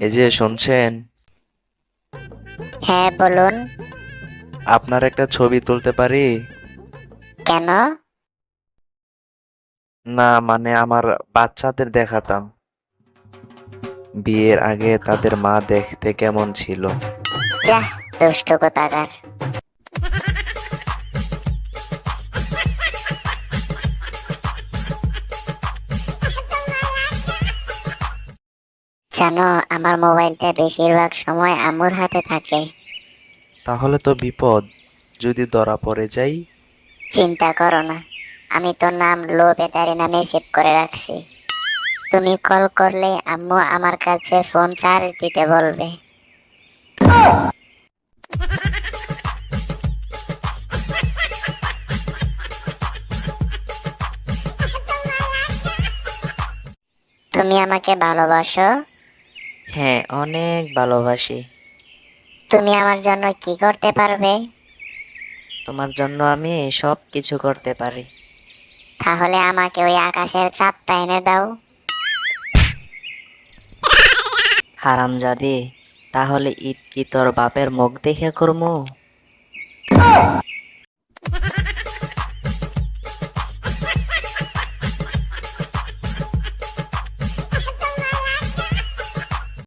এই যে শুনছেন, হ্যাঁ বলুন। আপনার একটা ছবি তুলতে পারি? কেন? না মানে আমার বাচ্চাদের দেখাতাম বিয়ের আগে তাদের মা দেখতে কেমন ছিল। যাহ, দুষ্টু কোথাকার। জানো, আমার মোবাইলটা বেশিরভাগ সময় আম্মুর হাতে থাকে। তাহলে তো বিপদ, যদি ধরা পড়ে যাই। চিন্তা করো না, আমি তো নাম লো ব্যাটারি নামে সেভ করে রাখছি। তুমি কল করলে আম্মু আমার কাছে ফোন চার্জ দিতে বলবে। তুমি আমাকে ভালোবাসো? হ্যাঁ, অনেক ভালোবাসি। তুমি আমার জন্য কি করতে পারবে? তোমার জন্য আমি সব কিছু করতে পারি। তাহলে আমাকে ওই আকাশের চাঁদটা এনে দাও। হারামজাদি, তাহলে ঈদ কি তোর বাপের মুখ দেখে করমু?